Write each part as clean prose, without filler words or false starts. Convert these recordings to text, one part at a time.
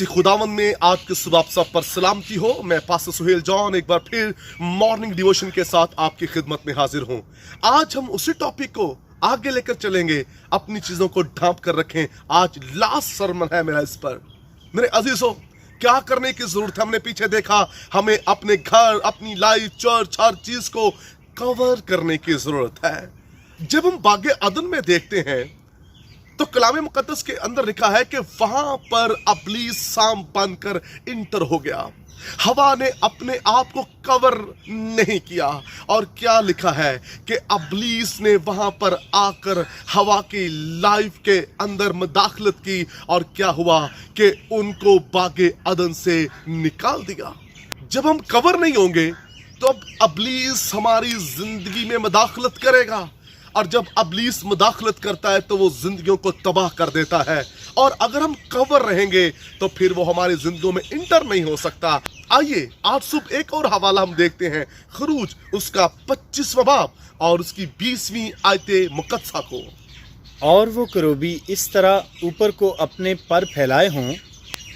खुदावन में आज के सुबह आप सब पर सलामती हो। मैं पास्टर सुहेल जॉन एक बार फिर मॉर्निंग डिवोशन के साथ आपकी खिदमत में हाजिर हूं। आज हम उसी टॉपिक को आगे लेकर चलेंगे, अपनी चीजों को ढांप कर रखें। आज लास्ट सरमन है मेरा इस पर। मेरे अजीजों, क्या करने की जरूरत है? हमने पीछे देखा, हमें अपने घर, अपनी लाइफ, चर्च, हर चीज को कवर करने की जरूरत है। जब हम बागे अदन में देखते हैं तो कलाम मुकद्दस के अंदर लिखा है कि वहां पर इब्लीस सांप बनकर इंटर हो गया। हवा ने अपने आप को कवर नहीं किया। और क्या लिखा है कि इब्लीस ने वहां पर आकर हवा की लाइफ के अंदर मुदाखलत की, और क्या हुआ कि उनको बागे अदन से निकाल दिया। जब हम कवर नहीं होंगे तो अब इब्लीस हमारी जिंदगी में मुदाखलत करेगा, और जब इब्लीस मुदाखलत करता है तो वो जिंदगियों को तबाह कर देता है। और अगर हम कवर रहेंगे तो फिर वो हमारी जिंदगियों में इंटर नहीं हो सकता। आइए आज सुबह एक और हवाला हम देखते हैं, खरूज उसका 25वां बाब और उसकी 20वीं आयते मुकद्दसा को। और वो करूबी इस तरह ऊपर को अपने पर फैलाए हों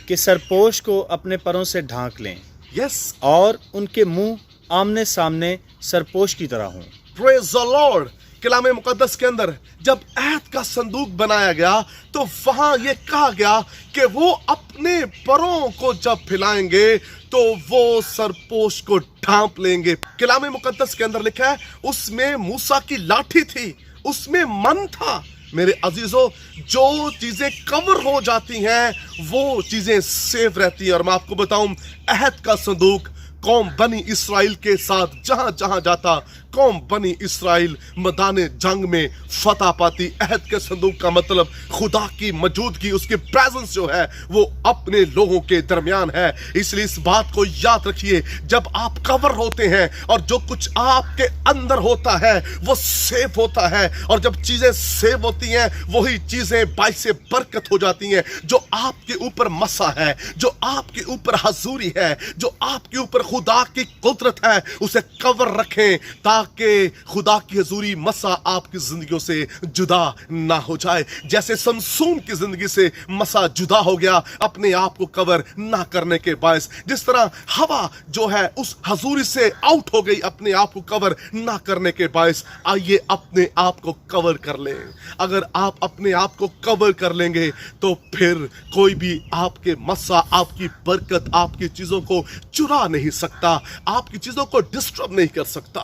कि सरपोश को अपने परों से ढांक लें। यस, और उनके मुंह आमने सामने सरपोश की तरह हों। Praise the lord. कलाम मुकद्दस के अंदर जब अहद का संदूक बनाया गया तो वहां यह कहा गया कि वो अपने परों को जब फैलाएंगे तो वो सरपोश को ढांप लेंगे। कलाम मुकद्दस के अंदर लिखा है उसमें मूसा की लाठी थी, उसमें मन था। मेरे अजीजों, जो चीजें कवर हो जाती हैं वो चीजें सेफ रहती हैं। और मैं आपको बताऊं, अहद का संदूक कौम बनी इसराइल के साथ जहां जहां जाता, कौम बनी इसराइल मैदाने जंग में फतह पाती। अहद के संदूक का मतलब खुदा की मौजूदगी, उसके प्रेजेंस जो है वो अपने लोगों के दरमियान है। इसलिए इस बात को याद रखिए, जब आप कवर होते हैं और जो कुछ आपके अंदर होता है वो सेफ होता है, और जब चीजें सेफ होती हैं वही चीजें बाइसे बरकत हो जाती हैं। जो आपके ऊपर मसा है, जो आपके ऊपर हजूरी है, जो आपके ऊपर खुदा की कुदरत है, उसे कवर रखें ताकि खुदा की हजूरी मसा आपकी जिंदगियों से जुदा ना हो जाए। जैसे समसून की जिंदगी से मसा जुदा हो गया अपने आप को कवर ना करने के बायस, जिस तरह हवा जो है उस हजूरी से आउट हो गई अपने आप को कवर ना करने के बायस। आइए अपने आप को कवर कर लें। अगर आप अपने आप को कवर कर लेंगे तो फिर कोई भी आपके मसा, आपकी बरकत, आपकी चीजों को चुरा नहीं सकता, आपकी चीजों को डिस्टर्ब नहीं कर सकता।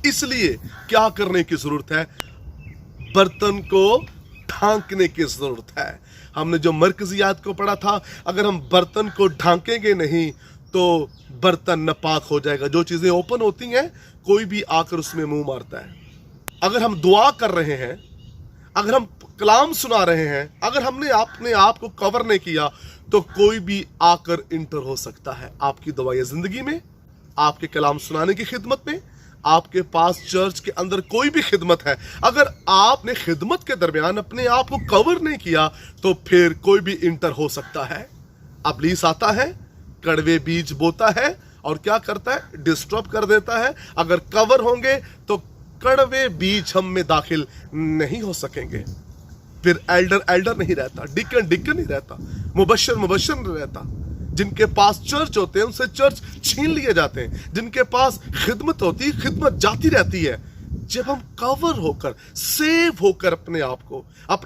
इसलिए क्या करने की जरूरत है? बर्तन को ढांकने की जरूरत है। हमने जो मरकजियात को पढ़ा था, अगर हम बर्तन को ढांकेंगे नहीं तो बर्तन नापाक हो जाएगा। जो चीजें ओपन होती हैं कोई भी आकर उसमें मुंह मारता है। अगर हम दुआ कर रहे हैं, अगर हम कलाम सुना रहे हैं, अगर हमने अपने आप को कवर नहीं किया तो कोई भी आकर इंटर हो सकता है आपकी दुआएं जिंदगी में, आपके कलाम सुनाने की खिदमत में, आपके पास चर्च के अंदर कोई भी खिदमत है। अगर आपने खिदमत के दरमियान अपने आप को कवर नहीं किया तो फिर कोई भी इंटर हो सकता है। इब्लीस आता है, कड़वे बीज बोता है और क्या करता है? डिस्टर्ब कर देता है। अगर कवर होंगे तो कड़वे बीज हम में दाखिल नहीं हो सकेंगे। फिर एल्डर नहीं रहता, डिकन नहीं रहता, मुबशर नहीं रहता। जिनके पास चर्च होते हैं उनसे चर्च छीन लिए जाते हैं। जिनके पास खिदमत होती है, खिदमत जाती रहती है। जब हम कवर होकर, सेव होकर अपने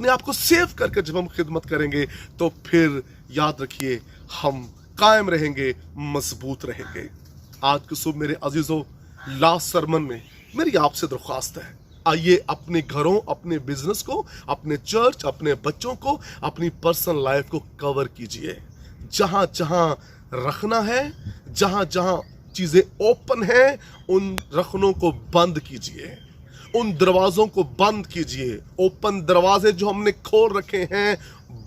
आप को सेव करके जब हम खिदमत करेंगे तो फिर याद रखिए हम कायम रहेंगे, मजबूत रहेंगे। आज के सुबह मेरे अजीजों, लास्ट सरमन में मेरी आपसे दरख्वास्त है, आइए अपने घरों, अपने बिजनेस को, अपने चर्च, अपने बच्चों को, अपनी पर्सनल लाइफ को कवर कीजिए। जहां जहां रखना है, जहां जहां चीजें ओपन हैं, उन रखनों को बंद कीजिए, उन दरवाजों को बंद कीजिए। ओपन दरवाजे जो हमने खोल रखे हैं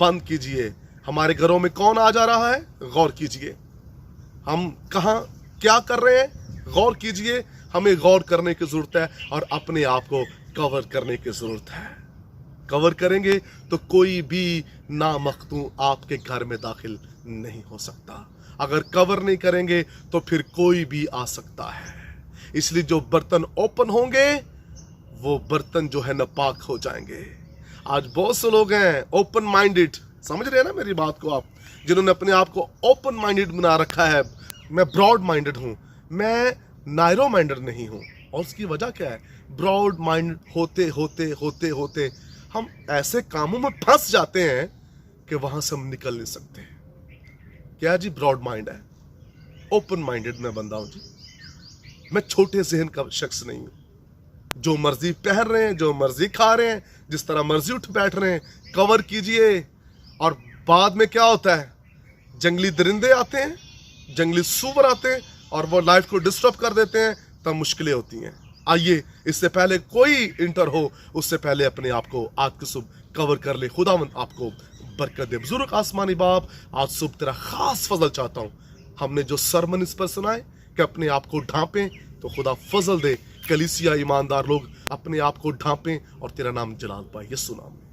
बंद कीजिए। हमारे घरों में कौन आ जा रहा है? गौर कीजिए। हम कहां क्या कर रहे हैं? गौर कीजिए। हमें गौर करने की जरूरत है और अपने आप को कवर करने की जरूरत है। कवर करेंगे तो कोई भी नामख्तू आपके घर में दाखिल नहीं हो सकता। अगर कवर नहीं करेंगे तो फिर कोई भी आ सकता है। इसलिए जो बर्तन ओपन होंगे वो बर्तन जो है नापाक हो जाएंगे। आज बहुत से लोग हैं ओपन माइंडेड, समझ रहे हैं ना मेरी बात को आप? جنہوں نے اپنے آپ کو اوپن مائنڈڈ بنا رکھا ہے. میں براڈ مائنڈڈ ہوں, میں نائرو مائنڈڈ نہیں ہوں. اور اس کی وجہ کیا ہے؟ براڈ مائنڈ ہوتے ہوتے ہوتے ہوتے ہم ایسے کاموں میں پھنس جاتے ہیں کہ وہاں سے ہم نکل نہیں سکتے. کیا جی براڈ مائنڈ ہے, اوپن مائنڈڈ میں بندہ ہوں جی. میں چھوٹے ذہن کا شخص نہیں ہوں. جو مرضی پہن رہے ہیں, جو مرضی کھا رہے ہیں, جس طرح مرضی اٹھ بیٹھ رہے ہیں, کور کیجئے. اور بعد میں کیا ہوتا ہے؟ جنگلی درندے آتے ہیں, جنگلی سور آتے ہیں اور وہ لائف کو ڈسٹرب کر دیتے ہیں, تب مشکلیں ہوتی ہیں. آئیے اس سے پہلے کوئی انٹر ہو اس سے پہلے اپنے آپ کو آج کی صبح کور کر لے. خداوند آپ کو برکت دے. بزرگ آسمانی باپ, آج صبح تیرا خاص فضل چاہتا ہوں. ہم نے جو سرمن اس پر سنائے کہ اپنے آپ کو ڈھانپیں, تو خدا فضل دے کلیسیا ایماندار لوگ اپنے آپ کو ڈھانپیں اور تیرا نام جلال پائے. یسوع نام میں.